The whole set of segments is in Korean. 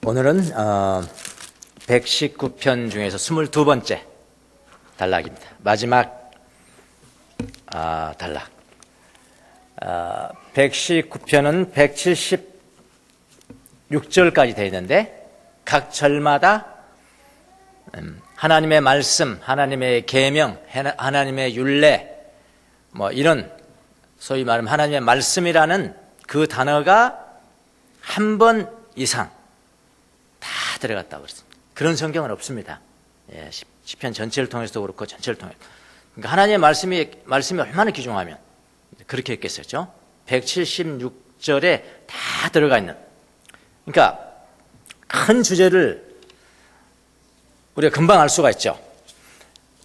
오늘은 119편 중에서 22번째 단락입니다. 마지막 단락. 119편은 176절까지 되어 있는데 각 절마다 하나님의 말씀, 하나님의 계명, 하나님의 율례, 뭐 이런 소위 말하면 하나님의 말씀이라는 그 단어가 한 번 이상 다 들어갔다고 그랬습니다. 그런 성경은 없습니다. 예, 시편 전체를 통해서도 그렇고 전체를 통해서. 그러니까 하나님의 말씀이 얼마나 귀중하면 그렇게 했겠었죠. 176절에 다 들어가 있는. 그러니까 큰 주제를 우리가 금방 알 수가 있죠.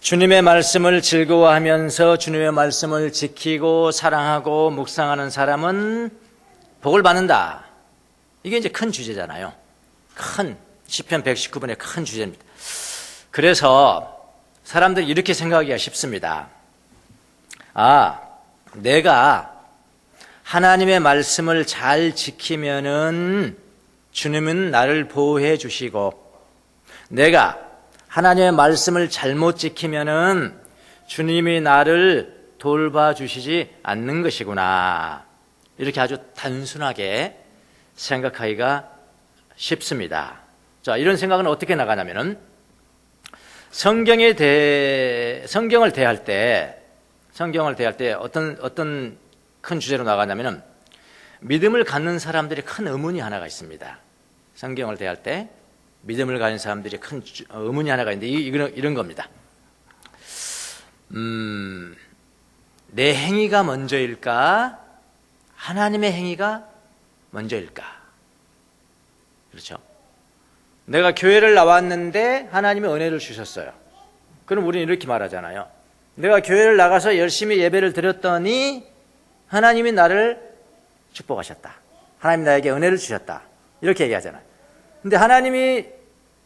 주님의 말씀을 즐거워하면서 주님의 말씀을 지키고 사랑하고 묵상하는 사람은 복을 받는다. 이게 이제 큰 주제잖아요. 큰 시편 119편의 큰 주제입니다. 그래서 사람들이 이렇게 생각하기가 쉽습니다. 내가 하나님의 말씀을 잘 지키면은 주님은 나를 보호해 주시고, 내가 하나님의 말씀을 잘못 지키면은 주님이 나를 돌봐주시지 않는 것이구나. 이렇게 아주 단순하게 생각하기가 쉽습니다. 자, 이런 생각은 어떻게 나가냐면은 성경을 대할 때 어떤 큰 주제로 나가냐면은 믿음을 갖는 사람들이 큰 의문이 하나가 있습니다. 성경을 대할 때 믿음을 가진 사람들이 큰 의문이 하나가 있는데 이런 겁니다. 내 행위가 먼저일까? 하나님의 행위가 먼저일까? 그렇죠? 내가 교회를 나왔는데 하나님이 은혜를 주셨어요. 그럼 우리는 이렇게 말하잖아요. 내가 교회를 나가서 열심히 예배를 드렸더니 하나님이 나를 축복하셨다. 하나님이 나에게 은혜를 주셨다. 이렇게 얘기하잖아요. 근데 하나님이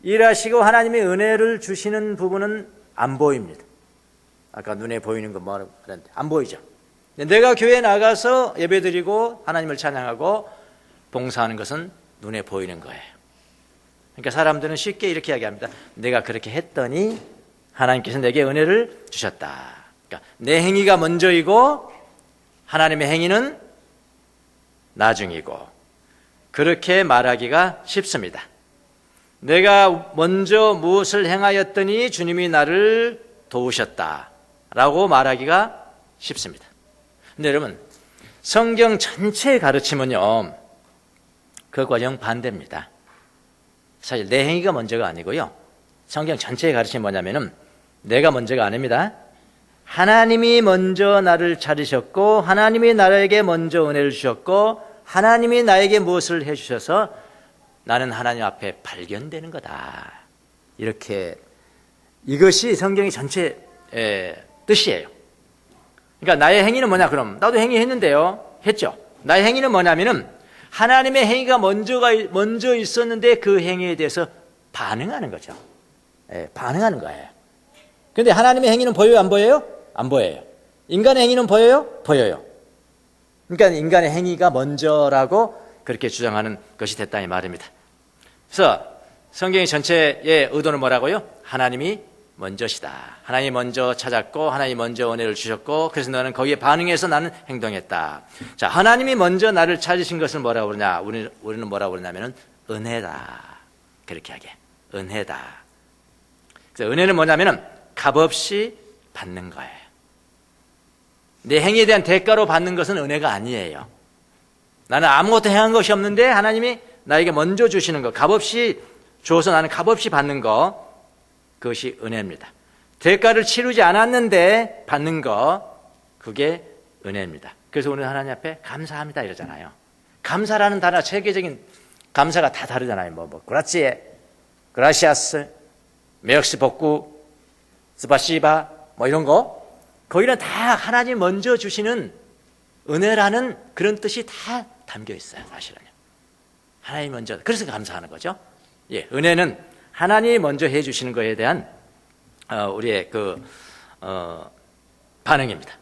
일하시고 하나님이 은혜를 주시는 부분은 안 보입니다. 아까 눈에 보이는 거 뭐라고 그랬는데 안 보이죠. 내가 교회에 나가서 예배드리고 하나님을 찬양하고 봉사하는 것은 눈에 보이는 거예요. 그러니까 사람들은 쉽게 이렇게 이야기합니다. 내가 그렇게 했더니 하나님께서 내게 은혜를 주셨다. 그러니까 내 행위가 먼저이고 하나님의 행위는 나중이고, 그렇게 말하기가 쉽습니다. 내가 먼저 무엇을 행하였더니 주님이 나를 도우셨다 라고 말하기가 쉽습니다. 근데 여러분, 성경 전체의 가르침은요, 그것과 정반대입니다. 사실 내 행위가 먼저가 아니고요, 성경 전체의 가르침이 뭐냐면은 내가 먼저가 아닙니다. 하나님이 먼저 나를 찾으셨고 하나님이 나에게 먼저 은혜를 주셨고 하나님이 나에게 무엇을 해주셔서 나는 하나님 앞에 발견되는 거다. 이렇게, 이것이 성경의 전체 뜻이에요. 그러니까 나의 행위는 뭐냐? 그럼 나도 행위했는데요. 했죠. 나의 행위는 뭐냐면은 하나님의 행위가 먼저 있었는데 그 행위에 대해서 반응하는 거죠. 반응하는 거예요. 그런데 하나님의 행위는 보여요? 안 보여요? 안 보여요. 인간의 행위는 보여요? 보여요. 그러니까 인간의 행위가 먼저라고 그렇게 주장하는 것이 됐다 이 말입니다. 그래서 성경의 전체의 의도는 뭐라고요? 하나님이 먼저시다. 하나님이 먼저 찾았고 하나님이 먼저 은혜를 주셨고 그래서 너는 거기에 반응해서 나는 행동했다. 자, 하나님이 먼저 나를 찾으신 것을 뭐라고 그러냐? 우리는 뭐라고 그러냐면은 은혜다. 그렇게 하게. 은혜다. 그래서 은혜는 뭐냐면은 값없이 받는 거예요. 내 행위에 대한 대가로 받는 것은 은혜가 아니에요. 나는 아무것도 행한 것이 없는데 하나님이 나에게 먼저 주시는 것, 값없이 주어서 나는 값없이 받는 것, 그것이 은혜입니다. 대가를 치르지 않았는데 받는 것, 그게 은혜입니다. 그래서 우리는 하나님 앞에 감사합니다 이러잖아요. 감사라는 단어, 세계적인 감사가 다 다르잖아요. 그라치에, 그라시아스, 메역시 복구, 스파시바, 이런 거. 거기는 다 하나님 먼저 주시는 은혜라는 그런 뜻이 다 담겨 있어요, 사실은요. 하나님 먼저, 그래서 감사하는 거죠. 예, 은혜는 하나님이 먼저 해주시는 것에 대한 우리의 반응입니다.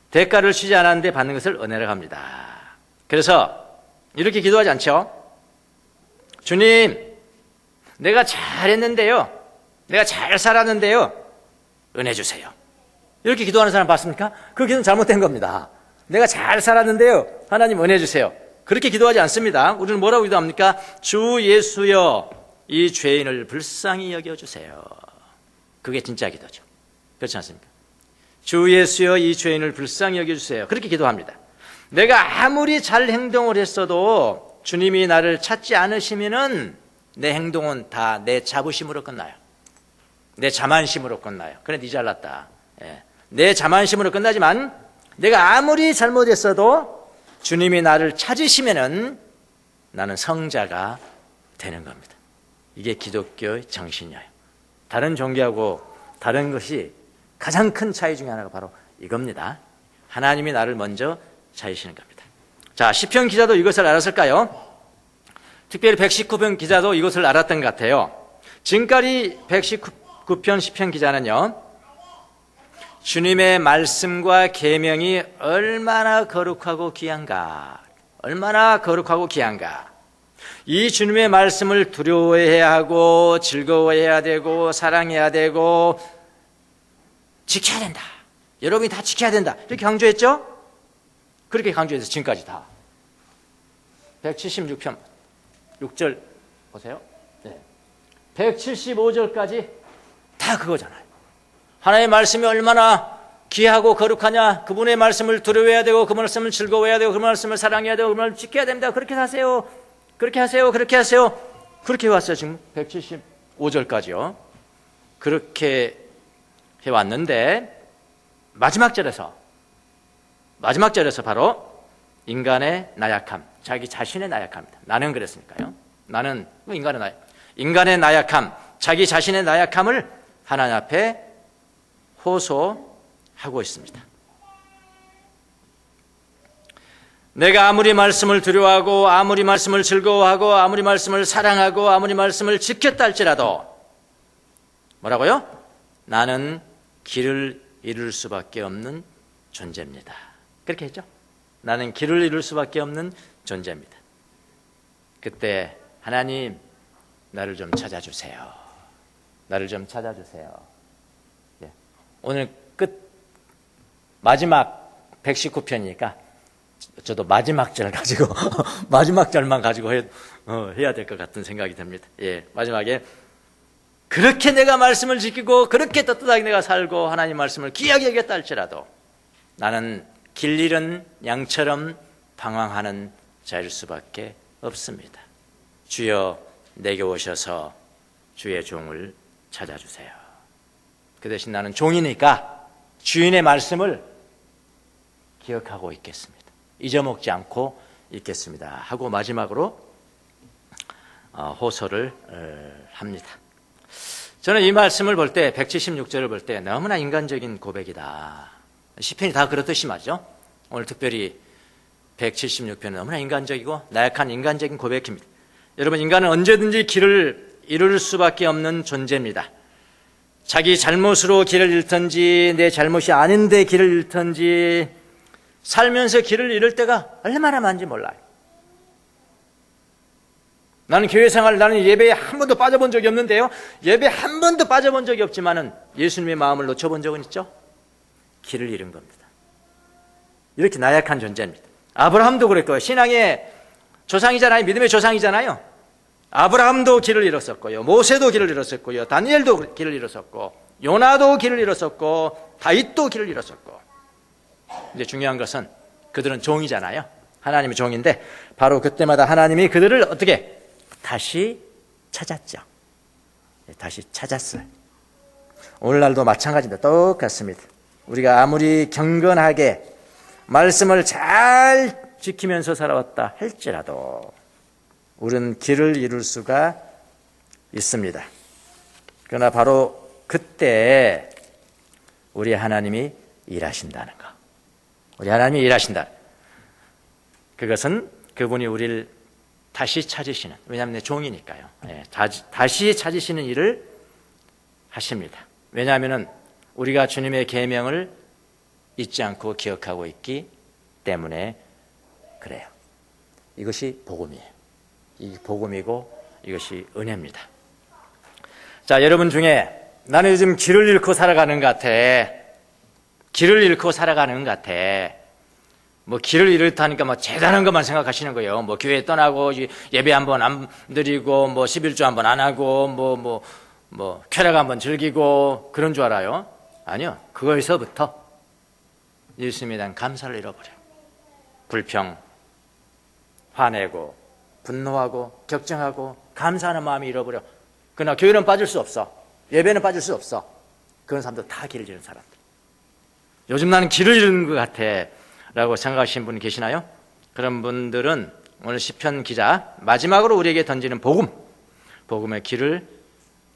대가를 치지 않았는데 받는 것을 은혜라고 합니다. 그래서 이렇게 기도하지 않죠? 주님, 내가 잘했는데요, 내가 잘 살았는데요, 은혜 주세요. 이렇게 기도하는 사람 봤습니까? 그 기도는 잘못된 겁니다. 내가 잘 살았는데요, 하나님 은혜 주세요. 그렇게 기도하지 않습니다. 우리는 뭐라고 기도합니까? 주 예수여, 이 죄인을 불쌍히 여겨주세요. 그게 진짜 기도죠. 그렇지 않습니까? 주 예수여, 이 죄인을 불쌍히 여겨주세요. 그렇게 기도합니다. 내가 아무리 잘 행동을 했어도 주님이 나를 찾지 않으시면은 내 행동은 다 내 자부심으로 끝나요. 내 자만심으로 끝나요. 그래, 네 잘났다. 예. 내 자만심으로 끝나지만 내가 아무리 잘못했어도 주님이 나를 찾으시면은 나는 성자가 되는 겁니다. 이게 기독교의 정신이에요. 다른 종교하고 다른 것이 가장 큰 차이 중에 하나가 바로 이겁니다. 하나님이 나를 먼저 찾으시는 겁니다. 자, 시편 기자도 이것을 알았을까요? 특별히 119편 기자도 이것을 알았던 것 같아요. 지금까지 119편 시편 기자는요, 주님의 말씀과 계명이 얼마나 거룩하고 귀한가, 얼마나 거룩하고 귀한가, 이 주님의 말씀을 두려워해야 하고 즐거워해야 되고 사랑해야 되고 지켜야 된다, 여러분이 다 지켜야 된다, 이렇게 강조했죠? 그렇게 강조해서 지금까지 다 176편 6절 보세요. 네. 175절까지 다 그거잖아요. 하나님의 말씀이 얼마나 귀하고 거룩하냐, 그분의 말씀을 두려워해야 되고 그 말씀을 즐거워해야 되고 그 말씀을 사랑해야 되고 그 말씀을 지켜야 됩니다. 그렇게 하세요, 그렇게 하세요, 그렇게 하세요. 그렇게 해왔어요. 지금 175절까지요. 그렇게 해왔는데 마지막 절에서 바로 인간의 나약함, 자기 자신의 나약함입니다. 나는 그랬으니까요. 나는 인간의 나약함, 자기 자신의 나약함을 하나님 앞에 호소하고 있습니다. 내가 아무리 말씀을 두려워하고 아무리 말씀을 즐거워하고 아무리 말씀을 사랑하고 아무리 말씀을 지켰다 할지라도 뭐라고요? 나는 길을 잃을 수밖에 없는 존재입니다. 그렇게 했죠? 나는 길을 잃을 수밖에 없는 존재입니다. 그때 하나님, 나를 좀 찾아주세요. 나를 좀 찾아주세요. 예. 오늘 끝, 마지막 119편이니까 저도 마지막 절 가지고 마지막 절만 가지고 해야 될 것 같은 생각이 듭니다. 예, 마지막에 그렇게 내가 말씀을 지키고 그렇게 떳떳하게 내가 살고 하나님 말씀을 귀하게 여겼다 할지라도 나는 길 잃은 양처럼 방황하는 자일 수밖에 없습니다. 주여, 내게 오셔서 주의 종을 찾아주세요. 그 대신 나는 종이니까 주인의 말씀을 기억하고 있겠습니다. 잊어먹지 않고 있겠습니다. 하고 마지막으로 호소를 합니다. 저는 이 말씀을 볼 때, 176절을 볼 때 너무나 인간적인 고백이다. 시편이 다 그렇듯이 말이죠. 오늘 특별히 176편은 너무나 인간적이고 나약한 인간적인 고백입니다. 여러분, 인간은 언제든지 길을 잃을 수밖에 없는 존재입니다. 자기 잘못으로 길을 잃든지 내 잘못이 아닌데 길을 잃든지 살면서 길을 잃을 때가 얼마나 많은지 몰라요. 나는 교회 생활, 나는 예배에 한 번도 빠져본 적이 없는데요, 예배 한 번도 빠져본 적이 없지만은 예수님의 마음을 놓쳐본 적은 있죠? 길을 잃은 겁니다. 이렇게 나약한 존재입니다. 아브라함도 그랬고요. 신앙의 조상이잖아요. 믿음의 조상이잖아요. 아브라함도 길을 잃었었고요. 모세도 길을 잃었었고요. 다니엘도 길을 잃었었고, 요나도 길을 잃었었고, 다윗도 길을 잃었었고. 이제 중요한 것은 그들은 종이잖아요. 하나님의 종인데 바로 그때마다 하나님이 그들을 어떻게 다시 찾았죠. 다시 찾았어요. 오늘날도 마찬가지입니다. 똑같습니다. 우리가 아무리 경건하게 말씀을 잘 지키면서 살아왔다 할지라도 우리는 길을 잃을 수가 있습니다. 그러나 바로 그때 우리 하나님이 일하신다는 것. 우리 하나님이 일하신다. 그것은 그분이 우리를 다시 찾으시는, 왜냐하면 내 종이니까요. 다시 찾으시는 일을 하십니다. 왜냐하면 우리가 주님의 계명을 잊지 않고 기억하고 있기 때문에 그래요. 이것이 복음이에요. 이 복음이고 이것이 은혜입니다. 자, 여러분 중에 나는 요즘 길을 잃고 살아가는 것 같아. 길을 잃고 살아가는 것 같아. 뭐 길을 잃다니까 뭐 대단한 것만 생각하시는 거예요. 뭐 교회 떠나고 예배 한번 안 드리고 뭐 11조 한번 안 하고 뭐 쾌락 한번 즐기고 그런 줄 알아요? 아니요. 그거에서부터 예수님에 대한 감사를 잃어버려요. 불평, 화내고 분노하고 격정하고 감사하는 마음이 잃어버려. 그러나 교회는 빠질 수 없어. 예배는 빠질 수 없어. 그런 사람들 다 길을 잃은 사람들. 요즘 나는 길을 잃은 것 같아 라고 생각하시는 분 계시나요? 그런 분들은 오늘 시편 기자 마지막으로 우리에게 던지는 복음의 길을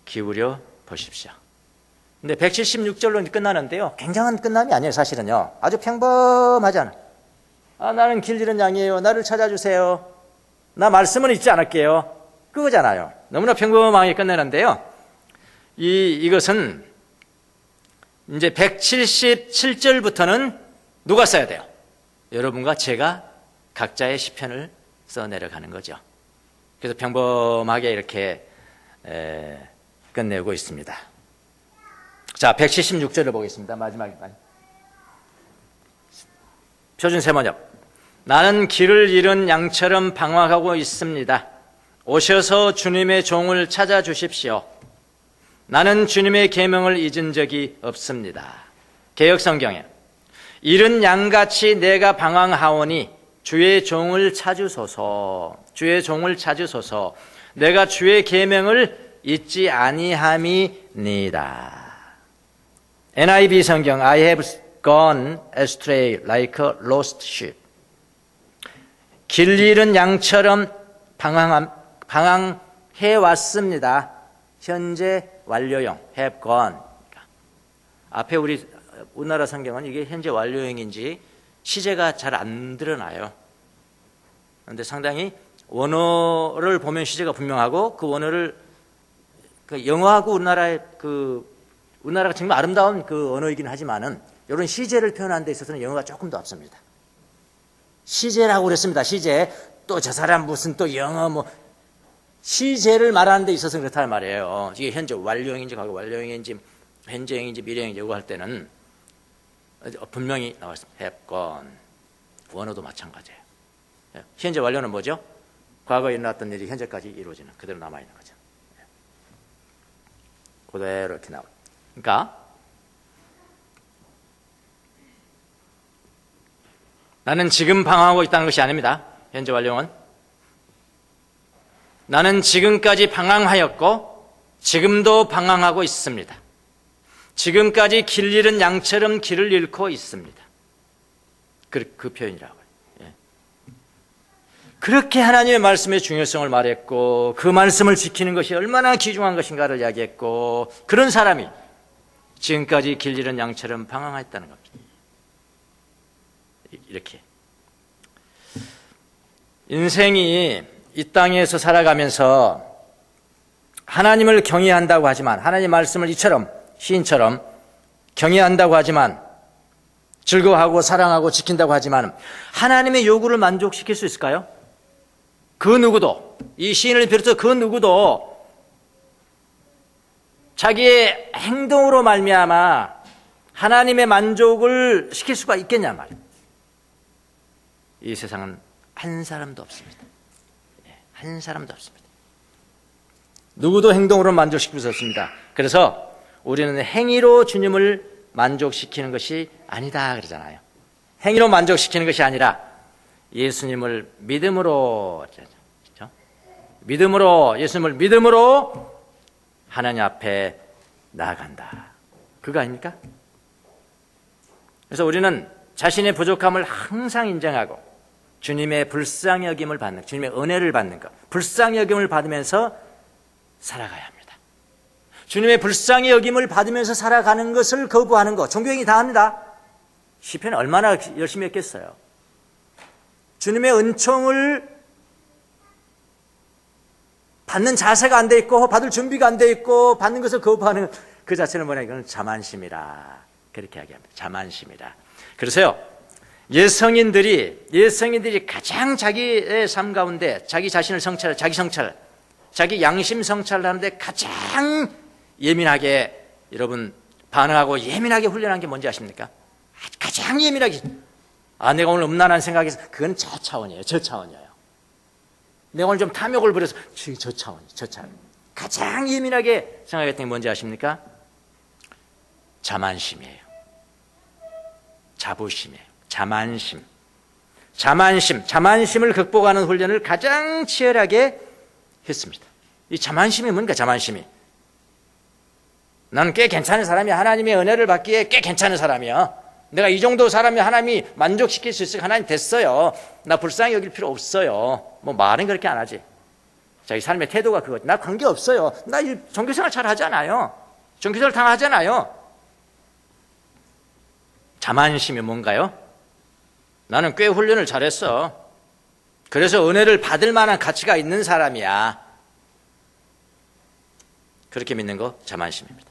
기울여 보십시오. 근데 176절로 끝나는데요, 굉장한 끝남이 아니에요. 사실은요, 아주 평범하잖아. 나는 길 잃은 양이에요. 나를 찾아주세요. 나 말씀은 잊지 않을게요. 그거잖아요. 너무나 평범하게 끝내는데요, 이것은 이제 177절부터는 누가 써야 돼요? 여러분과 제가 각자의 시편을 써 내려가는 거죠. 그래서 평범하게 이렇게 끝내고 있습니다. 자, 176절을 보겠습니다. 마지막까지. 표준 세번역. 나는 길을 잃은 양처럼 방황하고 있습니다. 오셔서 주님의 종을 찾아주십시오. 나는 주님의 계명을 잊은 적이 없습니다. 개역성경에 잃은 양같이 내가 방황하오니 주의 종을 찾으소서. 주의 종을 찾으소서. 내가 주의 계명을 잊지 아니함이니이다. NIV 성경 I have gone astray like a lost sheep. 길 잃은 양처럼 방황해 왔습니다. 현재 완료형 have gone. 앞에 우리나라 성경은 이게 현재 완료형인지 시제가 잘 안 드러나요. 그런데 상당히 원어를 보면 시제가 분명하고 그 원어를 영어하고 우리나라가 정말 아름다운 그 언어이긴 하지만은 이런 시제를 표현하는 데 있어서는 영어가 조금 더 앞섭니다. 시제라고 그랬습니다. 시제. 또 저 사람 무슨 또 영어 시제를 말하는 데 있어서 그렇다는 말이에요. 이게 현재 완료형인지 과거 완료형인지 현재형인지 미래형인지 이거 할 때는 분명히 나와 있습니다. have gone. 원어도 마찬가지예요. 현재 완료는 뭐죠? 과거에 일어났던 일이 현재까지 이루어지는, 그대로 남아있는 거죠. 그대로 이렇게 나와요. 그러니까 나는 지금 방황하고 있다는 것이 아닙니다. 현재 완료는 나는 지금까지 방황하였고 지금도 방황하고 있습니다. 지금까지 길 잃은 양처럼 길을 잃고 있습니다. 그 표현이라고요. 예. 그렇게 하나님의 말씀의 중요성을 말했고 그 말씀을 지키는 것이 얼마나 귀중한 것인가를 이야기했고, 그런 사람이 지금까지 길 잃은 양처럼 방황했다는 겁니다. 이렇게 인생이 이 땅에서 살아가면서 하나님을 경외한다고 하지만, 하나님 말씀을 이처럼 시인처럼 경외한다고 하지만, 즐거워하고 사랑하고 지킨다고 하지만 하나님의 요구를 만족시킬 수 있을까요? 그 누구도, 이 시인을 비롯해서 그 누구도 자기의 행동으로 말미암아 하나님의 만족을 시킬 수가 있겠냐 말이에요. 이 세상은 한 사람도 없습니다. 한 사람도 없습니다. 누구도 행동으로 만족시킬 수 없습니다. 그래서 우리는 행위로 주님을 만족시키는 것이 아니다 그러잖아요. 행위로 만족시키는 것이 아니라 예수님을 믿음으로, 그렇죠? 믿음으로, 예수님을 믿음으로 하나님 앞에 나아간다. 그거 아닙니까? 그래서 우리는 자신의 부족함을 항상 인정하고 주님의 불쌍히 여김을 받는, 주님의 은혜를 받는 것, 불쌍히 여김을 받으면서 살아가야 합니다. 주님의 불쌍히 여김을 받으면서 살아가는 것을 거부하는 것, 종교행위 다 합니다. 시편은 얼마나 열심히 했겠어요. 주님의 은총을 받는 자세가 안 돼 있고 받을 준비가 안 돼 있고 받는 것을 거부하는 그 자체는 뭐냐, 이건 자만심이라, 그렇게 이야기합니다. 자만심이라. 그래서요, 예성인들이 가장 자기의 삶 가운데 자기 자신을 성찰, 자기 성찰, 자기 양심 성찰을 하는데 가장 예민하게 여러분 반응하고 예민하게 훈련한 게 뭔지 아십니까? 가장 예민하게, 내가 오늘 음란한 생각해서, 그건 저 차원이에요. 저 차원이에요. 내가 오늘 좀 탐욕을 부려서 저 차원. 가장 예민하게 생각했던 게 뭔지 아십니까? 자만심이에요. 자부심이에요. 자만심을 극복하는 훈련을 가장 치열하게 했습니다. 이 자만심이 뭔가, 자만심이. 나는 꽤 괜찮은 사람이야. 하나님의 은혜를 받기에 꽤 괜찮은 사람이야. 내가 이 정도 사람이 하나님이 만족시킬 수 있으니까 하나님 됐어요. 나 불쌍히 여길 필요 없어요. 뭐 말은 그렇게 안 하지. 자기 삶의 태도가 그거. 나 관계 없어요. 나 종교생활 잘 하잖아요. 종교생활 다 하잖아요. 자만심이 뭔가요? 나는 꽤 훈련을 잘했어. 그래서 은혜를 받을 만한 가치가 있는 사람이야. 그렇게 믿는 거 자만심입니다.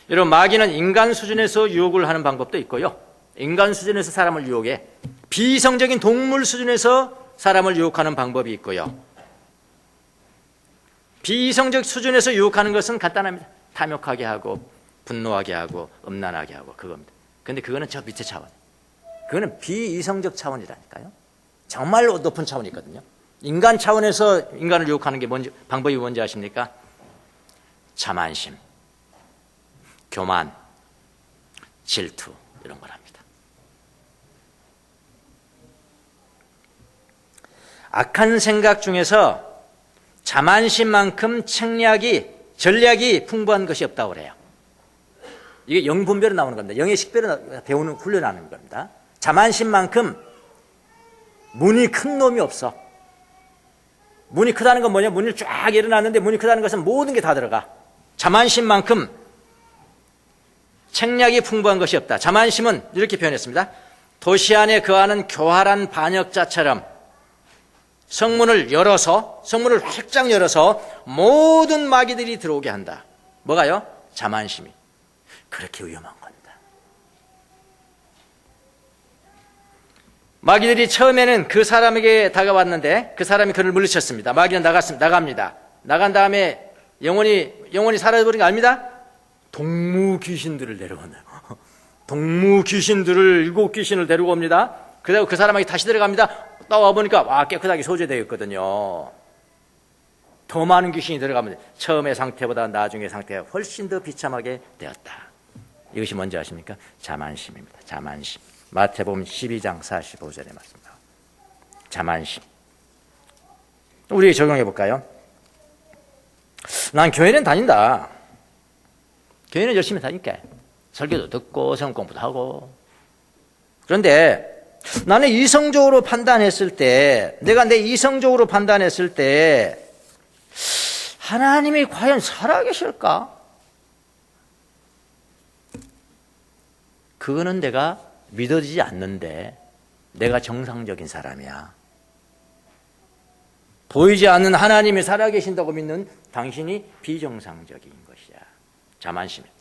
여러분, 마귀는 인간 수준에서 유혹을 하는 방법도 있고요, 인간 수준에서 사람을 유혹해 비이성적인 동물 수준에서 사람을 유혹하는 방법이 있고요. 비이성적 수준에서 유혹하는 것은 간단합니다. 탐욕하게 하고 분노하게 하고 음란하게 하고 그겁니다. 근데 그거는 저 밑에 차원, 그거는 비이성적 차원이라니까요. 정말로 높은 차원이 있거든요. 인간 차원에서 인간을 유혹하는 게 뭔지, 방법이 뭔지 아십니까? 자만심, 교만, 질투, 이런 걸 합니다. 악한 생각 중에서 자만심만큼 전략이 풍부한 것이 없다고 그래요. 이게 영분별로 나오는 겁니다. 영의 식별로 배우는, 훈련하는 겁니다. 자만심만큼 문이 큰 놈이 없어. 문이 크다는 건 뭐냐? 문이 쫙 일어났는데 문이 크다는 것은 모든 게 다 들어가. 자만심만큼 책략이 풍부한 것이 없다. 자만심은 이렇게 표현했습니다. 도시 안에 거하는 교활한 반역자처럼 성문을 활짝 열어서 모든 마귀들이 들어오게 한다. 뭐가요? 자만심이. 그렇게 위험한 겁니다. 마귀들이 처음에는 그 사람에게 다가왔는데 그 사람이 그를 물리쳤습니다. 마귀는 나갑니다. 나간 다음에 영혼이 사라져버린 거 압니다? 동무 귀신들을 데려오네요. 동무 귀신들을 7귀신을 데리고 옵니다. 그리고 그 사람에게 다시 들어갑니다. 나와 보니까 깨끗하게 소재되어 있거든요. 더 많은 귀신이 들어가면 처음의 상태보다 나중의 상태가 훨씬 더 비참하게 되었다. 이것이 뭔지 아십니까? 자만심입니다. 자만심. 마태복음 12장 45절에 말씀입니다. 자만심. 우리 적용해 볼까요? 난 교회는 다닌다. 교회는 열심히 다니까. 설교도 듣고 성경 공부도 하고. 그런데 나는 이성적으로 판단했을 때, 내가 내 이성적으로 판단했을 때 하나님이 과연 살아계실까? 그거는 내가 믿어지지 않는데 내가 정상적인 사람이야. 보이지 않는 하나님이 살아계신다고 믿는 당신이 비정상적인 것이야. 자만심입니다.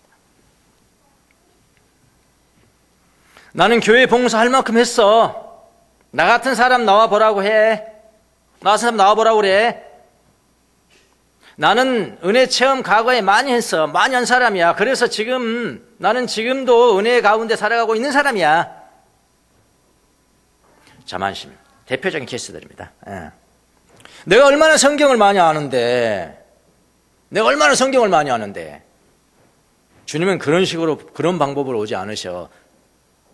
나는 교회 봉사할 만큼 했어. 나 같은 사람 나와보라고 해. 나 같은 사람 나와보라고 그래. 나는 은혜 체험 과거에 많이 했어. 많이 한 사람이야. 그래서 나는 지금도 은혜 가운데 살아가고 있는 사람이야. 자만심. 대표적인 케이스들입니다. 내가 얼마나 성경을 많이 아는데, 주님은 그런 방법으로 오지 않으셔.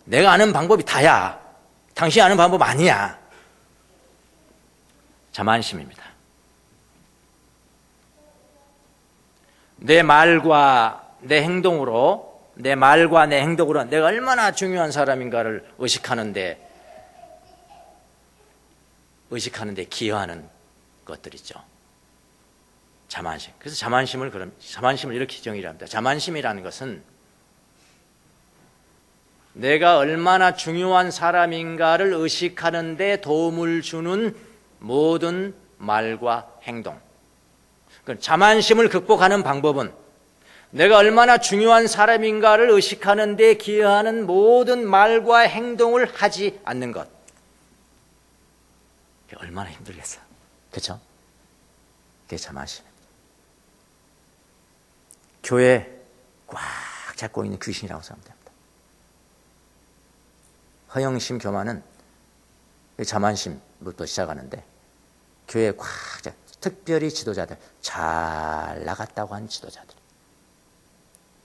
내가 아는 방법이 다야. 당신이 아는 방법 아니야. 자만심입니다. 내 말과 내 행동으로 내가 얼마나 중요한 사람인가를 의식하는데 기여하는 것들이죠. 자만심. 그래서 자만심을 이렇게 정의를 합니다. 자만심이라는 것은 내가 얼마나 중요한 사람인가를 의식하는 데 도움을 주는 모든 말과 행동. 자만심을 극복하는 방법은 내가 얼마나 중요한 사람인가를 의식하는 데 기여하는 모든 말과 행동을 하지 않는 것. 얼마나 힘들겠어. 그렇죠? 그게 자만심입니다. 교회 꽉 잡고 있는 귀신이라고 생각합니다. 허영심 교만은 자만심부터 시작하는데 교회에 꽉 잡고, 특별히 지도자들, 잘 나갔다고 한 지도자들,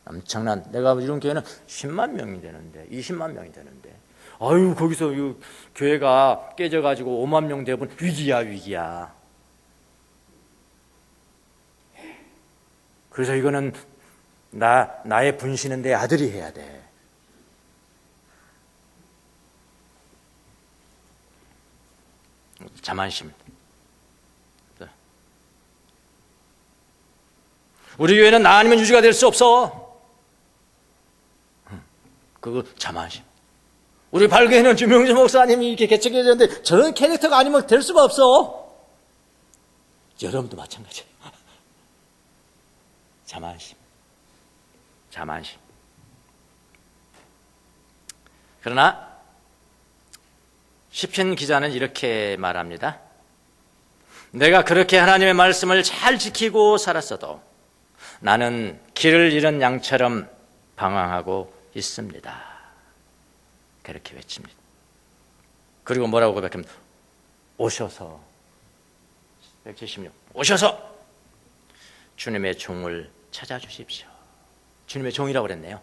엄청난, 내가 이런 교회는 10만 명이 되는데 20만 명이 되는데 아유 거기서 이 교회가 깨져가지고 5만 명 되면 위기야. 그래서 이거는 나의 분신은 내 아들이 해야 돼. 자만심. 우리 교회는 나 아니면 유지가 될 수 없어. 그거 자만심. 우리 발교회는 주명주 목사님이 이렇게 개척해야 되는데 저런 캐릭터가 아니면 될 수가 없어. 여러분도 마찬가지예요. 자만심. 그러나 시편 기자는 이렇게 말합니다. 내가 그렇게 하나님의 말씀을 잘 지키고 살았어도 나는 길을 잃은 양처럼 방황하고 있습니다. 그렇게 외칩니다. 그리고 뭐라고 고백합니다. 오셔서 176 오셔서 주님의 종을 찾아주십시오. 주님의 종이라고 그랬네요.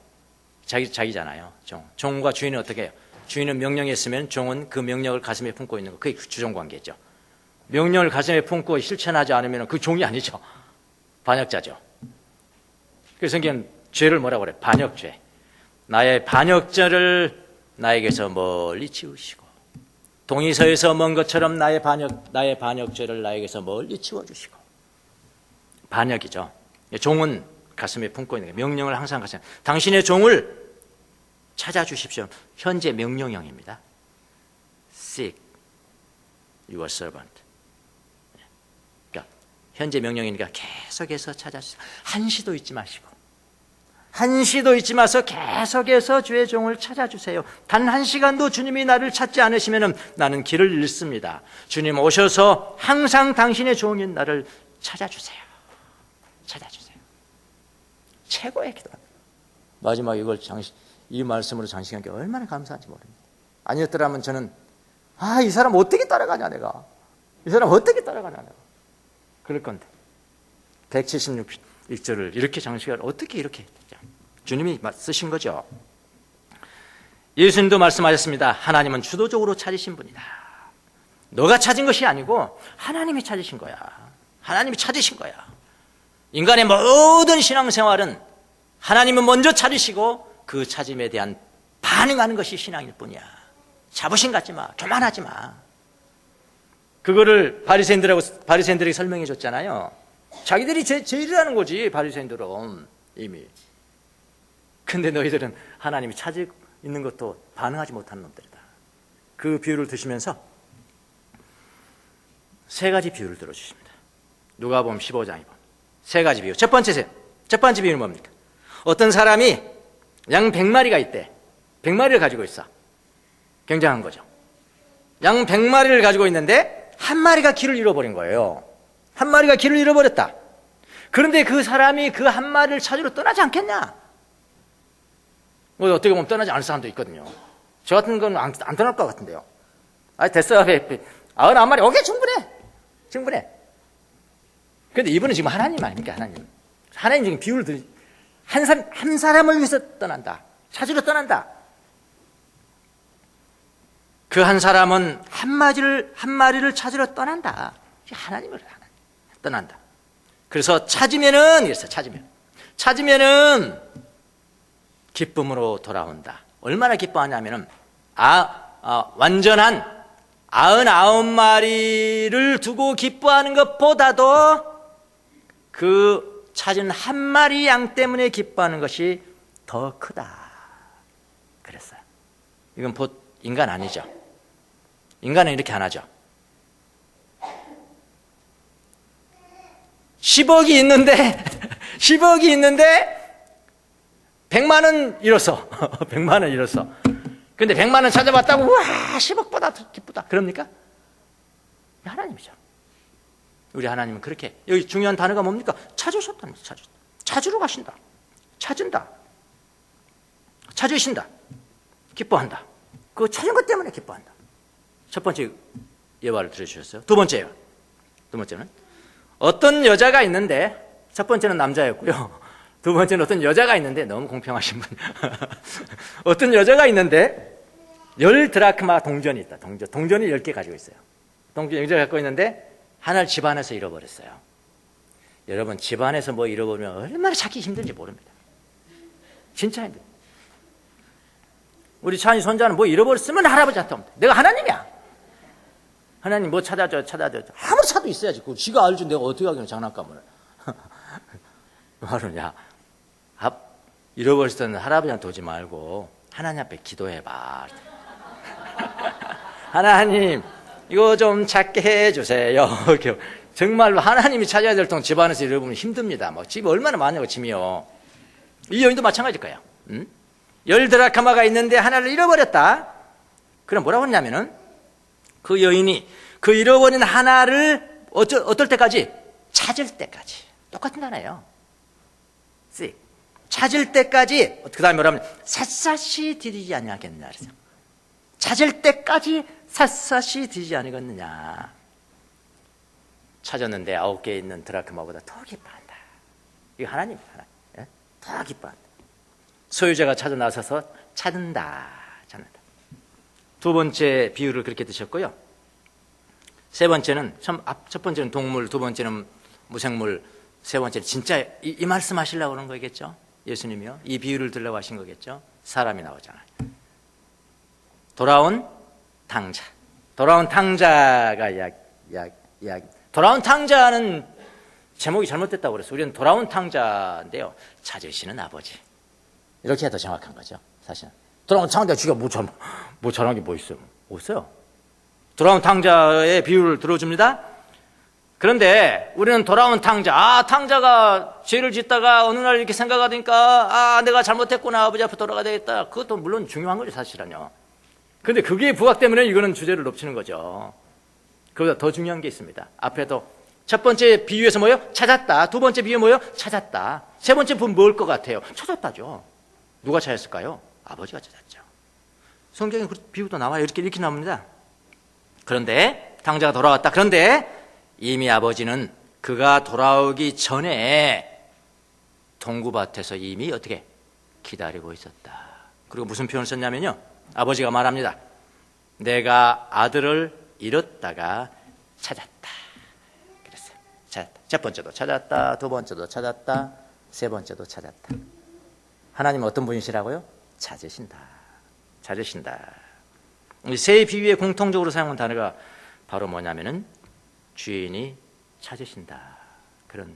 자기잖아요. 종과 주인은 어떻게 해요? 주인은 명령했으면 종은 그 명령을 가슴에 품고 있는 거. 그게 주종관계죠. 명령을 가슴에 품고 실천하지 않으면 그 종이 아니죠. 반역자죠. 그래서 성경은 죄를 뭐라고 그래요? 반역죄. 나의 반역죄를 나에게서 멀리 치우시고 동이서에서 먼 것처럼 나의 반역죄를 나에게서 멀리 치워주시고. 반역이죠. 종은 가슴에 품고 있는 거예요. 명령을 항상 가슴에. 당신의 종을 찾아주십시오. 현재 명령형입니다. Seek your servant. 그러니까 현재 명령이니까 계속해서 찾아주세요. 한시도 잊지 마시고, 한시도 잊지 마서 계속해서 주의 종을 찾아주세요. 단 한 시간도 주님이 나를 찾지 않으시면 나는 길을 잃습니다. 주님 오셔서 항상 당신의 종인 나를 찾아주세요. 최고의 기도입니다. 마지막 이걸 이 말씀으로 장식한 게 얼마나 감사한지 모릅니다. 아니었더라면 저는 이 사람 어떻게 따라가냐 내가. 이 사람 어떻게 따라가냐 내가. 그럴 건데 176절을 이렇게 장식을 어떻게 이렇게 했죠? 주님이 쓰신 거죠. 예수님도 말씀하셨습니다. 하나님은 주도적으로 찾으신 분이다. 너가 찾은 것이 아니고 하나님이 찾으신 거야. 하나님이 찾으신 거야. 인간의 모든 신앙생활은 하나님은 먼저 찾으시고 그 찾음에 대한 반응하는 것이 신앙일 뿐이야. 자부심 갖지 마. 교만하지 마. 그거를 바리새인들에게 설명해 줬잖아요. 자기들이 제일이라는 거지. 바리새인들은 이미. 근데 너희들은 하나님이 찾고 있는 것도 반응하지 못하는 놈들이다. 그 비유를 드시면서 세 가지 비유를 들어주십니다. 누가복음 15장에 보면 세 가지 비유. 첫 번째 비유는 뭡니까? 어떤 사람이 양 100마리가 있대. 100마리를 가지고 있어. 굉장한 거죠. 양 100마리를 가지고 있는데 한 마리가 길을 잃어버린 거예요. 한 마리가 길을 잃어버렸다. 그런데 그 사람이 그 한 마리를 찾으러 떠나지 않겠냐? 어떻게 보면 떠나지 않을 사람도 있거든요. 저 같은 건 안 떠날 것 같은데요. 됐어요. 99마리. 오케이, 충분해. 그런데 이분은 지금 하나님 아닙니까? 하나님 지금 비유를 한 사람을 위해서 떠난다. 찾으러 떠난다. 그 한 사람은 한 마리를 찾으러 떠난다. 하나님을 떠난다. 그래서 찾으면은 기쁨으로 돌아온다. 얼마나 기뻐하냐면은 완전한 99마리를 두고 기뻐하는 것보다도 그 찾은 한 마리 양 때문에 기뻐하는 것이 더 크다. 그랬어요. 이건 인간 아니죠. 인간은 이렇게 안 하죠. 10억이 있는데 100만 원 잃었어. 100만 원 잃었어. 근데 100만 원 찾아봤다고 와 10억보다 더 기쁘다. 그럽니까? 하나님이죠. 우리 하나님은 그렇게. 여기 중요한 단어가 뭡니까? 찾으셨다는 거죠. 찾으러 가신다. 찾은다, 찾으신다, 기뻐한다. 그 찾은 것 때문에 기뻐한다. 첫 번째 예화를 들어주셨어요. 두 번째는 어떤 여자가 있는데, 첫 번째는 남자였고요, 두 번째는 어떤 여자가 있는데, 너무 공평하신 분. 어떤 여자가 있는데 10드라크마 동전이 있다. 동전이 10개 가지고 있어요. 동전 10개 갖고 있는데 하나를 집안에서 잃어버렸어요. 여러분, 집안에서 뭐 잃어버리면 얼마나 찾기 힘든지 모릅니다. 진짜 힘들어요. 우리 찬이 손자는 뭐 잃어버렸으면 할아버지한테 옵니다. 내가 하나님이야. 하나님 뭐 찾아줘. 아무 차도 있어야지. 그거 지가 알지. 내가 어떻게 하겠냐, 장난감을. 말은, 야, 잃어버렸을 때는 할아버지한테 오지 말고 하나님 앞에 기도해봐. 하나님, 이거 좀 찾게 해주세요. 정말로 하나님이 찾아야 될 동 집안에서 잃어버리면 힘듭니다. 뭐 집이 얼마나 많냐고, 짐이요. 이 여인도 마찬가지일 거예요. 10드라크마가 있는데 하나를 잃어버렸다. 그럼 뭐라고 했냐면은, 그 여인이 그 잃어버린 하나를 어떨 때까지? 찾을 때까지. 똑같은 단어예요. 찾을 때까지. 그 다음에 뭐라면, 샅샅이 디디지 아니하겠느냐 그랬어요. 찾을 때까지 샅샅이 디디지 아니겠느냐. 찾았는데 9개 있는 드라크마보다 더 기뻐한다. 이거 하나님. 예? 더 기뻐한다. 소유자가 찾아 나서서 찾는다. 두 번째 비유를 그렇게 드셨고요. 세 번째는, 첫 번째는 동물, 두 번째는 무생물, 세 번째는 진짜 이 말씀 하시려고 그런 거겠죠? 예수님이요. 이 비유를 들려고 하신 거겠죠? 사람이 나오잖아요. 돌아온 탕자. 돌아온 탕자가 돌아온 탕자는 제목이 잘못됐다고 그랬어요. 우리는 돌아온 탕자인데요, 찾으시는 아버지. 이렇게 해도 정확한 거죠, 사실은. 돌아온 탕자, 지가 뭐 잘한 게 뭐 있어요? 없어요. 돌아온 탕자의 비유를 들어줍니다. 그런데 우리는 돌아온 탕자, 탕자가 죄를 짓다가 어느 날 이렇게 생각하니까, 내가 잘못했구나, 아버지 앞에 돌아가야 되겠다. 그것도 물론 중요한 거죠, 사실은요. 그런데 그게 부각되면 이거는 주제를 높이는 거죠. 그보다 더 중요한 게 있습니다. 앞에도 첫 번째 비유에서 뭐예요? 찾았다. 두 번째 비유 뭐예요? 찾았다. 세 번째 비유 뭘 것 같아요? 찾았다죠. 누가 찾았을까요? 아버지가 찾았죠. 성경에 그 비유도 나와요. 이렇게 나옵니다. 그런데 탕자가 돌아왔다. 그런데 이미 아버지는 그가 돌아오기 전에 동구밭에서 이미 어떻게 기다리고 있었다. 그리고 무슨 표현을 썼냐면요, 아버지가 말합니다. 내가 아들을 잃었다가 찾았다. 그랬어요. 찾았다. 첫 번째도 찾았다. 두 번째도 찾았다. 세 번째도 찾았다. 하나님은 어떤 분이시라고요? 찾으신다. 이 세 비유에 공통적으로 사용한 단어가 바로 뭐냐면은 주인이 찾으신다. 그런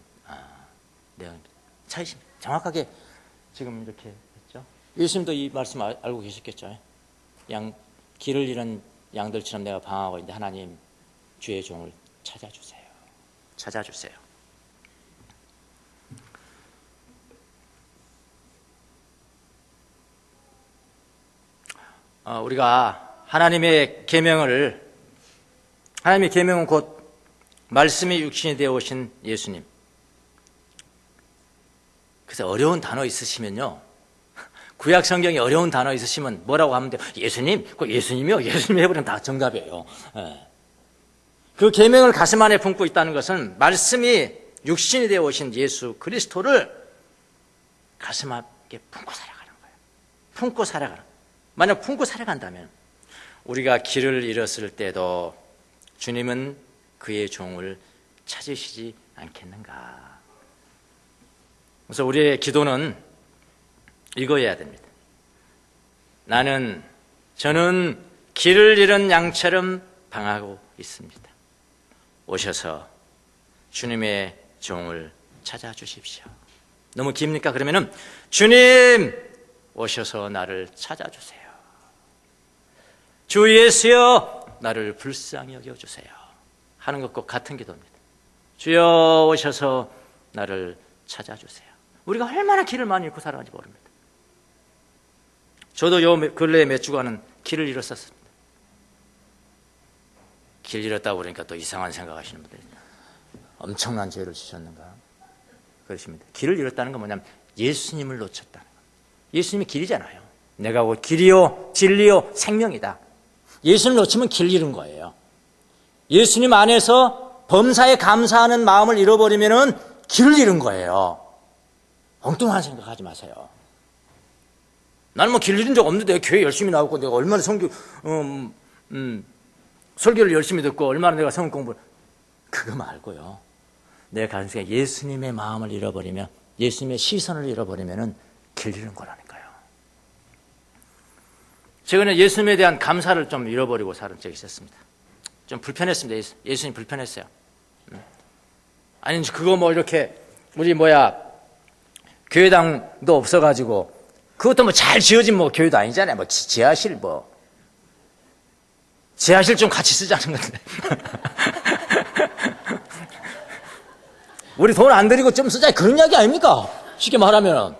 내용입니다. 찾으신다. 정확하게 지금 이렇게 했죠. 예수님도 이 말씀 알고 계셨겠죠. 길을 잃은 양들처럼 내가 방황하고 있는데 하나님, 주의 종을 찾아주세요. 우리가 하나님의 계명은 곧 말씀이 육신이 되어 오신 예수님. 그래서 어려운 단어 있으시면요, 구약 성경에 어려운 단어 있으시면 뭐라고 하면 돼요? 예수님? 그 예수님이요? 예수님 해버리면 다 정답이에요. 그 계명을 가슴 안에 품고 있다는 것은 말씀이 육신이 되어 오신 예수 그리스도를 가슴 안에 품고 살아가는 거예요. 품고 살아가는. 만약 품고 살아간다면 우리가 길을 잃었을 때도 주님은 그의 종을 찾으시지 않겠는가. 그래서 우리의 기도는 이거여야 됩니다. 저는 길을 잃은 양처럼 방하고 있습니다. 오셔서 주님의 종을 찾아주십시오. 너무 깁니까? 그러면은 주님 오셔서 나를 찾아주세요. 주 예수여 나를 불쌍히 여겨주세요 하는 것과 같은 기도입니다. 주여 오셔서 나를 찾아주세요. 우리가 얼마나 길을 많이 잃고 살아가는지 모릅니다. 저도 요 근래에 몇 주간은 길을 잃었었습니다. 길 잃었다고 그러니까 또 이상한 생각하시는 분들, 엄청난 죄를 지셨는가 그러십니다. 길을 잃었다는 건 뭐냐면 예수님을 놓쳤다는 거예요. 예수님이 길이잖아요. 내가 곧 길이요 진리요 생명이다. 예수님을 놓치면 길 잃은 거예요. 예수님 안에서 범사에 감사하는 마음을 잃어버리면 길을 잃은 거예요. 엉뚱한 생각하지 마세요. 나는 뭐 길 잃은 적 없는데 교회 열심히 나오고 내가 얼마나 설교를 열심히 듣고 얼마나 내가 성경 공부를 그거 말고요. 내 가슴에 예수님의 마음을 잃어버리면 예수님의 시선을 잃어버리면 길 잃은 거라니까요. 최근에 예수님에 대한 감사를 좀 잃어버리고 살은 적이 있었습니다. 좀 불편했습니다. 예수님 불편했어요. 아니 그거 뭐 이렇게 우리 교회당도 없어가지고 그것도 뭐 잘 지어진 뭐 교회도 아니잖아요. 뭐 지하실 지하실 좀 같이 쓰자는 건데. 우리 돈 안 들이고 좀 쓰자 그런 이야기 아닙니까? 쉽게 말하면.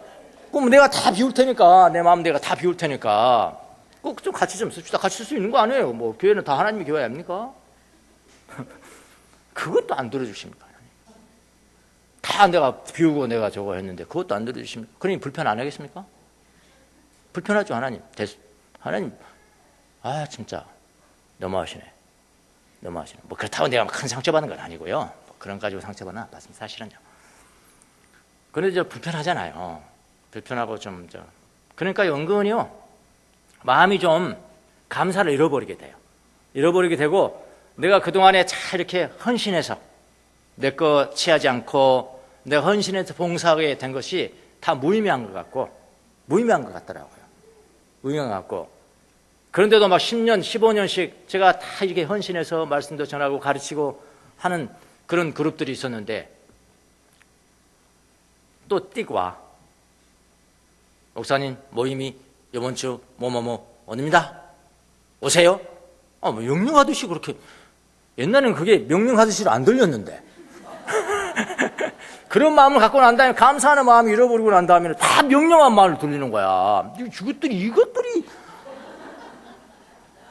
그럼 내가 다 비울 테니까 내 마음 내가 다 비울 테니까 꼭 좀 같이 좀 씁시다. 같이 쓸 수 있는 거 아니에요. 뭐 교회는 다 하나님의 교회 아닙니까? 그것도 안 들어주십니까? 다 내가 비우고 내가 저거 했는데 그것도 안 들어주십니까? 그러니 불편 안 하겠습니까? 불편하죠 하나님. 하나님 진짜 너무하시네. 뭐 그렇다고 내가 큰 상처받는 건 아니고요. 뭐 그런 가지고 상처받는 않았습니다. 사실은요. 그런데 저 불편하잖아요. 불편하고 그러니까 은근히요 마음이 좀 감사를 잃어버리게 돼요. 잃어버리게 되고 내가 그동안에 잘 이렇게 헌신해서 내 거 취하지 않고 내가 헌신해서 봉사하게 된 것이 다 무의미한 것 같더라고요. 무의미한 것 같고 그런데도 막 10년, 15년씩 제가 다 이렇게 헌신해서 말씀도 전하고 가르치고 하는 그런 그룹들이 있었는데 또 띡 와. 목사님 모임이 이번 주 어디입니다. 오세요. 뭐 명령하듯이 그렇게 옛날에는 그게 명령하듯이 안 들렸는데 그런 마음을 갖고 난 다음에 감사하는 마음을 잃어버리고 난 다음에 다 명령한 말을 들리는 거야. 이것들이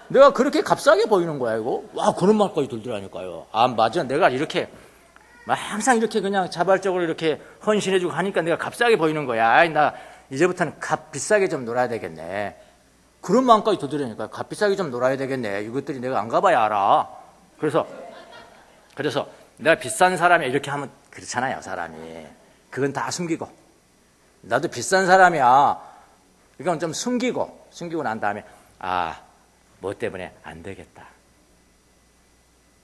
내가 그렇게 값싸게 보이는 거야 이거. 와 그런 말까지 들더라니까요. 맞아. 내가 이렇게 항상 이렇게 그냥 자발적으로 이렇게 헌신해주고 하니까 내가 값싸게 보이는 거야. 나 이제부터는 값 비싸게 좀 놀아야 되겠네. 그런 마음까지 들으니까 값 비싸게 좀 놀아야 되겠네. 이것들이 내가 안 가봐야 알아. 그래서 내가 비싼 사람이 이렇게 하면 그렇잖아요 사람이. 그건 다 숨기고 나도 비싼 사람이야. 이건 좀 숨기고 난 다음에 뭐 때문에 안 되겠다.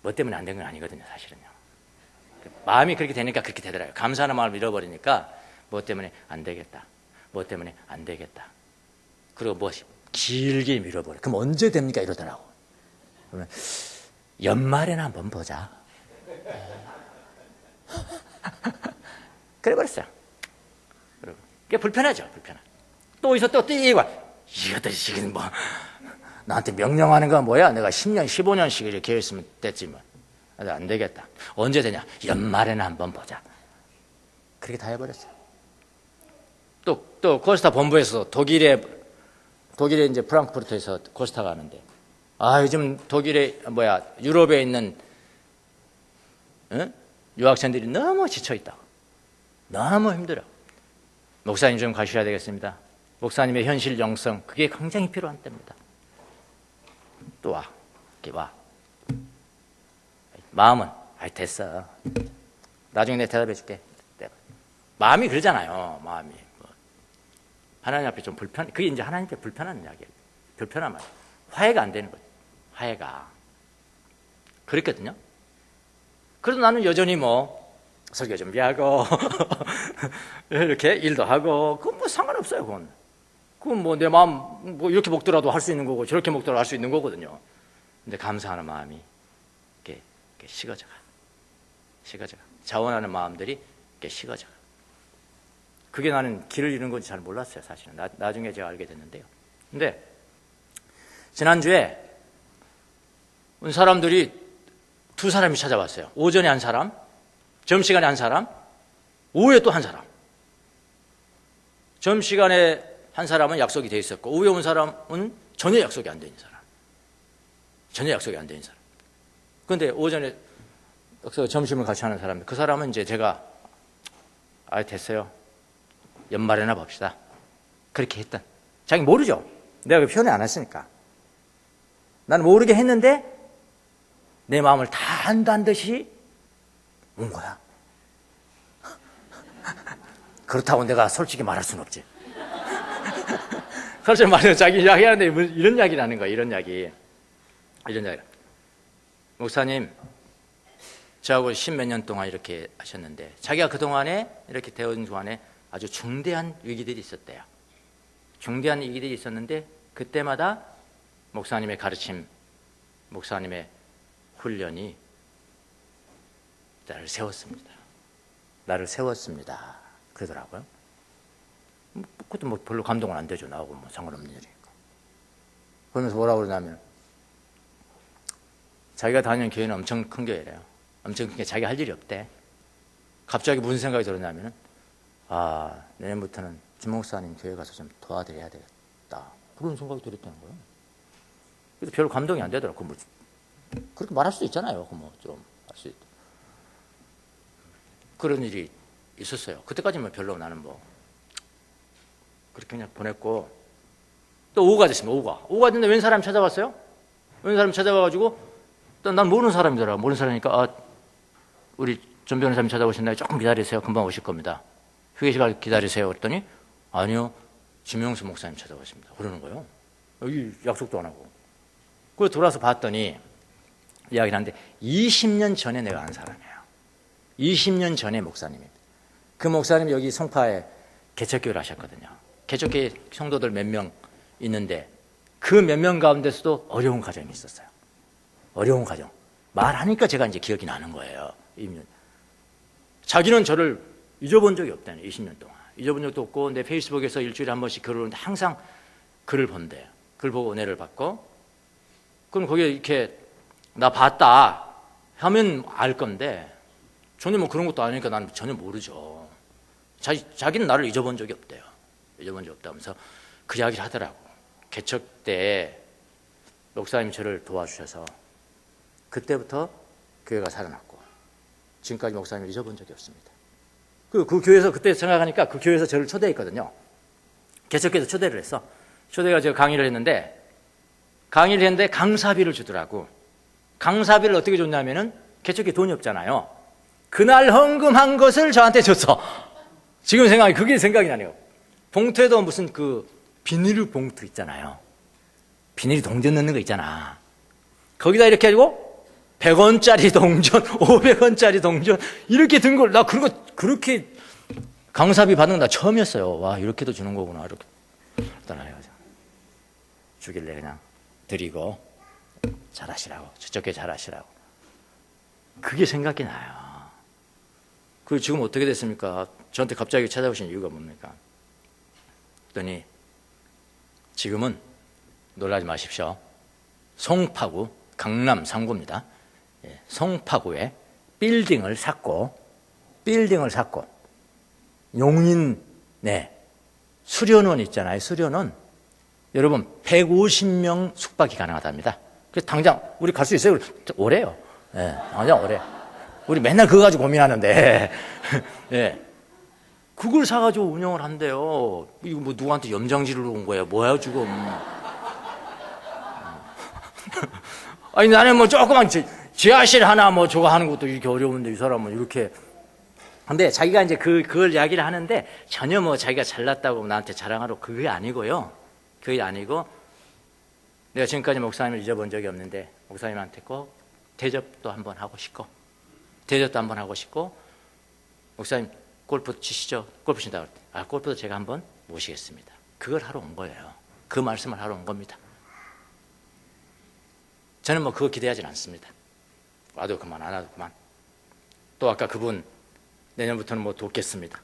뭐 때문에 안 된 건 아니거든요 사실은요. 마음이 그렇게 되니까 그렇게 되더라고요. 감사하는 마음을 잃어버리니까 뭐 때문에 안 되겠다. 뭐 때문에 안 되겠다. 그리고 뭐 길게 밀어버려. 그럼 언제 됩니까 이러더라고. 그러면 연말에나 한번 보자. 그래버렸어요. 그게 불편하죠. 또 어디서 또 뛰고 이것들이 지금 뭐 나한테 명령하는 건 뭐야? 내가 10년, 15년씩 이렇게 계획했으면 됐지 뭐. 안 되겠다. 언제 되냐? 연말에는 한번 보자. 그렇게 다 해버렸어요. 또 코스타 본부에서 독일에 이제 프랑크푸르트에서 코스타 가는데 요즘 독일에 유럽에 있는 유학생들이 너무 지쳐있다고. 너무 힘들어. 목사님 좀 가셔야 되겠습니다. 목사님의 현실 영성 그게 굉장히 필요한 때입니다. 또 와. 이렇게 와. 마음은 됐어. 나중에 내가 대답해 줄게. 마음이 그러잖아요. 마음이 하나님 앞에 좀 그게 이제 하나님 앞에 불편한 이야기예요. 불편한 말. 화해가 안 되는 거죠. 화해가 그랬거든요. 그래도 나는 여전히 설교 준비하고 이렇게 일도 하고 그건 뭐 상관없어요. 그건 내 마음 이렇게 먹더라도 할 수 있는 거고 저렇게 먹더라도 할 수 있는 거거든요. 근데 감사하는 마음이 이렇게 식어져가. 자원하는 마음들이 이렇게 식어져가. 그게 나는 길을 잃은 건지 잘 몰랐어요. 사실은 나중에 제가 알게 됐는데요. 근데 지난주에 온 사람들이 두 사람이 찾아왔어요. 오전에 한 사람, 점심시간에 한 사람, 오후에 또 한 사람. 점심시간에 한 사람은 약속이 돼 있었고 오후에 온 사람은 전혀 약속이 안 돼 있는 사람. 그런데 오전에 점심을 같이 하는 사람, 그 사람은 이제 제가 됐어요. 연말에나 봅시다. 그렇게 했던. 자기 모르죠. 내가 그 표현을 안 했으니까. 나는 모르게 했는데 내 마음을 다 안다는 듯이 온 거야. 그렇다고 내가 솔직히 말할 수는 없지. 솔직히 말해서 자기 이야기하는데 이런 이야기를 하는 거야. 이런 이야기. 목사님, 저하고 10몇 년 동안 이렇게 하셨는데 자기가 그동안에 이렇게 되어온 동안에 아주 중대한 위기들이 있었대요. 중대한 위기들이 있었는데 그때마다 목사님의 가르침, 목사님의 훈련이 나를 세웠습니다. 나를 세웠습니다. 그러더라고요. 그것도 뭐 별로 감동은 안 되죠. 나하고 뭐 상관없는 일이니까. 그러면서 뭐라고 그러냐면 자기가 다니는 교회는 엄청 큰 교회래요. 엄청 큰 게 자기가 할 일이 없대. 갑자기 무슨 생각이 들었냐면 내년부터는 김 목사님 교회 가서 좀 도와드려야 되겠다. 그런 생각이 들었다는 거예요. 그래서 별로 감동이 안 되더라고. 뭐 그렇게 말할 수도 있잖아요. 뭐 좀 할 수 있다. 그런 일이 있었어요. 그때까지는 별로 나는 뭐 그렇게 그냥 보냈고 또 오후가 됐습니다. 오후가 됐는데 웬 사람이 찾아왔어요? 웬 사람이 찾아와가지고 또 난 모르는 사람이더라. 모르는 사람이니까 우리 전 변호사님 찾아오셨나요? 조금 기다리세요. 금방 오실 겁니다. 휴게실 기다리세요. 그랬더니 아니요. 김용수 목사님 찾아오십니다. 그러는 거예요. 여기 약속도 안 하고. 그래서 돌아서 봤더니 이야기를 하는데 20년 전에 내가 안 사람이에요. 20년 전에 목사님입니다. 그 목사님이 여기 송파에 개척교회를 하셨거든요. 개척교회 성도들 몇 명 있는데 그 몇 명 가운데서도 어려운 가정이 있었어요. 어려운 가정. 말하니까 제가 이제 기억이 나는 거예요. 자기는 저를 잊어본 적이 없다네. 20년 동안. 잊어본 적도 없고 내 페이스북에서 일주일에 한 번씩 글을 올리는데 항상 글을 본대요. 글 보고 은혜를 받고 그럼 거기에 이렇게 나 봤다 하면 알 건데 전혀 뭐 그런 것도 아니니까 나는 전혀 모르죠. 자기는 나를 잊어본 적이 없대요. 잊어본 적이 없다면서 그 이야기를 하더라고. 개척 때 목사님이 저를 도와주셔서 그때부터 교회가 살아났고 지금까지 목사님을 잊어본 적이 없습니다. 그 교회에서 그때 생각하니까 그 교회에서 저를 초대했거든요. 개척교회에서 초대를 했어. 초대가 제가 강의를 했는데 강사비를 주더라고. 강사비를 어떻게 줬냐면은 개척교회 돈이 없잖아요. 그날 헌금한 것을 저한테 줬어. 지금 그게 생각이 나네요. 봉투에도 무슨 그 비닐 봉투 있잖아요. 비닐 동전 넣는 거 있잖아. 거기다 이렇게 해가지고 100원짜리 동전, 500원짜리 동전 이렇게 든 걸 나 그렇게 강사비 받는 거 나 처음이었어요. 와 이렇게도 주는 거구나. 이렇게 그러잖아요. 주길래 그냥 드리고 잘하시라고 저쪽에 잘하시라고 그게 생각이 나요. 그 지금 어떻게 됐습니까? 저한테 갑자기 찾아오신 이유가 뭡니까? 그랬더니 지금은 놀라지 마십시오. 송파구 강남 3구입니다. 송파구에 빌딩을 샀고 용인 수련원 있잖아요. 수련원 여러분 150명 숙박이 가능하답니다. 그래서 당장 우리 갈 수 있어요? 오래요. 당장 오래. 우리 맨날 그거 가지고 고민하는데 그걸 사가지고 운영을 한대요. 이거 뭐 누구한테 염장지를 온 거야? 뭐야 지금? 아니 나는 뭐 조그만 지하실 하나 뭐 저거 하는 것도 이렇게 어려운데 이 사람은 이렇게. 근데 자기가 이제 그걸 이야기를 하는데 전혀 뭐 자기가 잘났다고 나한테 자랑하러 그게 아니고요. 그게 아니고 내가 지금까지 목사님을 잊어본 적이 없는데 목사님한테 꼭 대접도 한번 하고 싶고 목사님 골프 치시죠? 골프 친다고 할 때 골프도 제가 한번 모시겠습니다. 그걸 하러 온 거예요. 그 말씀을 하러 온 겁니다. 저는 뭐 그거 기대하진 않습니다. 와도 그만 안 와도 그만. 또 아까 그분 내년부터는 뭐 돕겠습니다.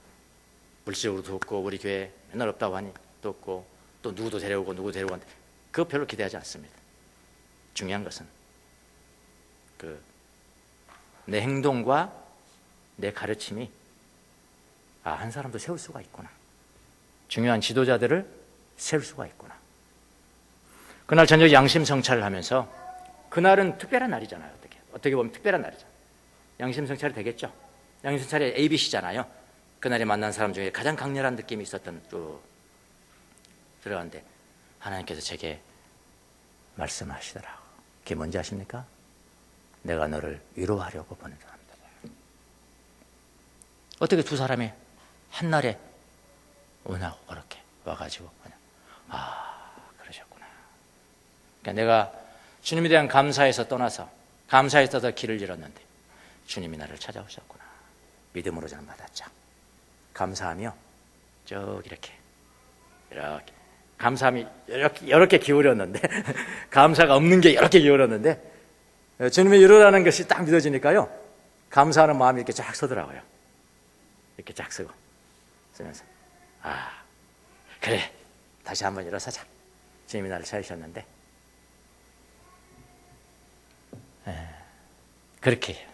물질적으로 돕고 우리 교회 맨날 없다고 하니 돕고 또 누구 데려오고 하는데 그거 별로 기대하지 않습니다. 중요한 것은 내 행동과 내 가르침이 한 사람도 세울 수가 있구나. 중요한 지도자들을 세울 수가 있구나. 그날 저녁 양심 성찰을 하면서 그날은 특별한 날이잖아요. 어떻게 보면 특별한 날이죠. 양심 성찰이 되겠죠. 양심 성찰이 ABC잖아요. 그날에 만난 사람 중에 가장 강렬한 느낌이 있었던 들어갔는데 하나님께서 제게 말씀하시더라고. 그게 뭔지 아십니까? 내가 너를 위로하려고 보내더랍니다. 어떻게 두 사람이 한날에 원하고 그렇게 와가지고 그냥 그러셨구나. 그러니까 내가 주님에 대한 감사에서 떠나서 감사에서 더 길을 잃었는데 주님이 나를 찾아오셨구나. 믿음으로 저는 받았죠. 감사하며 쭉 이렇게 감사함이 이렇게 기울였는데 감사가 없는 게 이렇게 기울었는데 주님의 위로라는 것이 딱 믿어지니까요, 감사하는 마음이 이렇게 쫙 서더라고요. 이렇게 쫙 서고 쓰면서 그래, 다시 한번 일어서자. 주님이 나를 찾으셨는데 그렇게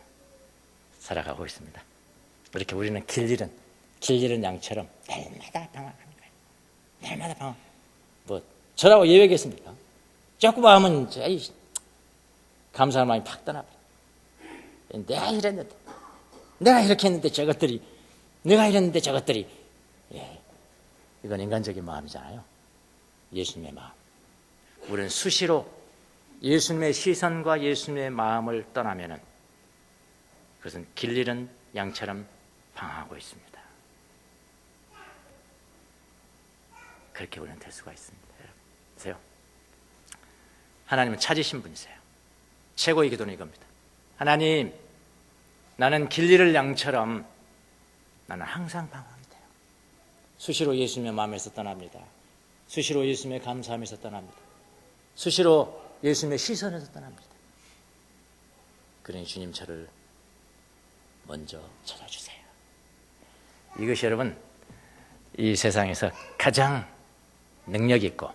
살아가고 있습니다. 이렇게 우리는 길 잃은 양처럼 날마다 방황하는 거예요. 날마다 방황. 뭐 저라고 예외겠습니까? 조금 하면 감사하는 마음이 팍 떠나버려. 내가 이랬는데, 내가 이렇게 했는데 저것들이, 내가 이랬는데 저것들이. 이건 인간적인 마음이잖아요. 예수님의 마음. 우리는 수시로 예수님의 시선과 예수님의 마음을 떠나면은 그것은 길 잃은 양처럼 방황하고 있습니다. 그렇게 우리는 될 수가 있습니다. 보세요. 하나님은 찾으신 분이세요. 최고의 기도는 이겁니다. 하나님, 나는 길 잃을 양처럼 나는 항상 방황이 돼요. 수시로 예수님의 마음에서 떠납니다. 수시로 예수님의 감사함에서 떠납니다. 수시로 예수님의 시선에서 떠납니다. 그러니 주님 저를 먼저 찾아주세요. 이것이 여러분, 이 세상에서 가장 능력 있고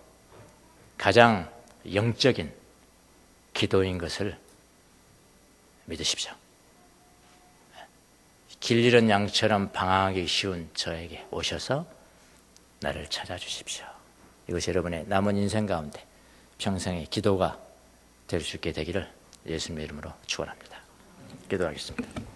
가장 영적인 기도인 것을 믿으십시오. 길 잃은 양처럼 방황하기 쉬운 저에게 오셔서 나를 찾아주십시오. 이것이 여러분의 남은 인생 가운데 평생의 기도가 될 수 있게 되기를 예수님의 이름으로 축원합니다. 기도하겠습니다.